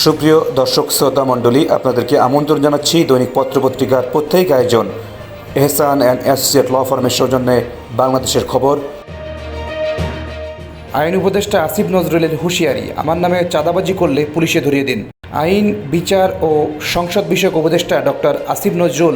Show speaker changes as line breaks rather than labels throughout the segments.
সুপ্রিয় দর্শক শ্রোতা মণ্ডলী, আপনাদেরকে আমন্ত্রণ জানাচ্ছি দৈনিক পত্রপত্রিকার প্রত্যেক আয়োজন এহসান অ্যান্ড অ্যাসোসিয়েট ল ফার্মের সৌজন্যে বাংলাদেশের খবর। আইন উপদেষ্টা আসিফ নজরুলের হুঁশিয়ারি, আমার নামে চাঁদাবাজি করলে পুলিশে ধরিয়ে দিন। আইন, বিচার ও সংসদ বিষয়ক উপদেষ্টা ডক্টর আসিফ নজরুল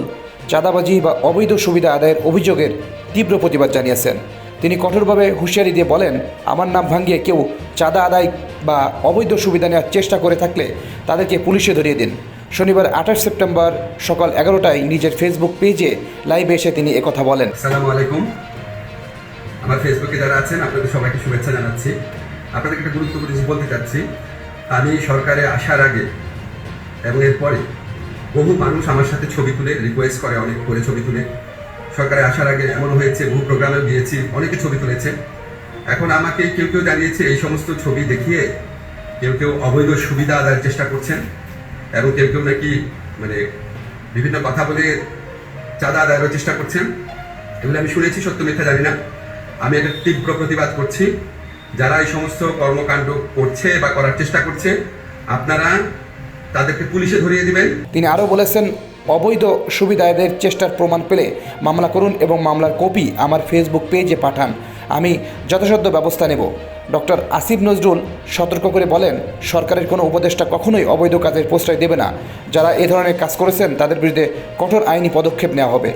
চাঁদাবাজি বা অবৈধ সুবিধা আদায়ের অভিযোগের তীব্র প্রতিবাদ জানিয়েছেন। তিনি কঠোরভাবে হুঁশিয়ারি দিয়ে বলেন, আমার নাম ভাঙিয়ে কেউ চাঁদা আদায় বা অবৈধ সুবিধা নেওয়ার চেষ্টা করে থাকলে তাদেরকে পুলিশে ধরিয়ে দিন। শনিবার 28 সেপ্টেম্বর সকাল 11টায় নিজের ফেসবুক পেজে লাইভে এসে তিনি একথা বলেন।
আসসালামু আলাইকুম। আমার ফেসবুকে যারা আছেন আপনাদের সবাইকে শুভেচ্ছা জানাচ্ছি। আপনাদেরকে একটা গুরুত্বপূর্ণ জিনিস বলতে চাচ্ছি। আমি সরকারে আসার আগে এবং এরপরে বহু মানুষ আমার সাথে ছবি তুলে রিকোয়েস্ট করে, অনেক করে ছবি তুলে। সরকারে আসার আগে এমন হয়েছে, বহু প্রোগ্রামে গিয়েছি, অনেকে ছবি তুলেছে। এখন আমাকে কেউ কেউ জানিয়েছে এই সমস্ত ছবি দেখিয়ে কেউ কেউ অবৈধ সুবিধা আদায়ের চেষ্টা করছেন এবং কেউ কেউ নাকি বিভিন্ন কথা বলে চাঁদা আদায়েরও চেষ্টা করছেন। এগুলো আমি শুনেছি, সত্য মিথ্যা জানি না। আমি এটার তীব্র প্রতিবাদ করছি। যারা এই সমস্ত কর্মকাণ্ড করছে বা করার চেষ্টা করছে, আপনারা তাদেরকে পুলিশে ধরিয়ে দিবেন।
তিনি আরও বলেছেন, অবৈধ সুবিধা আদায়ের চেষ্টার প্রমাণ পেলে মামলা করুন এবং মামলার কপি আমার ফেসবুক পেজে পাঠান, আমি যথাসাধ্য ব্যবস্থা নেব। ডক্টর আসিফ নজরুল সতর্ক করে বলেন, সরকারের কোনো উপদেষ্টা কখনোই অবৈধ কাজের প্রশ্রয় দেবে না। যারা এ ধরনের কাজ করেছেন তাদের বিরুদ্ধে কঠোর আইনি পদক্ষেপ নেওয়া হবে।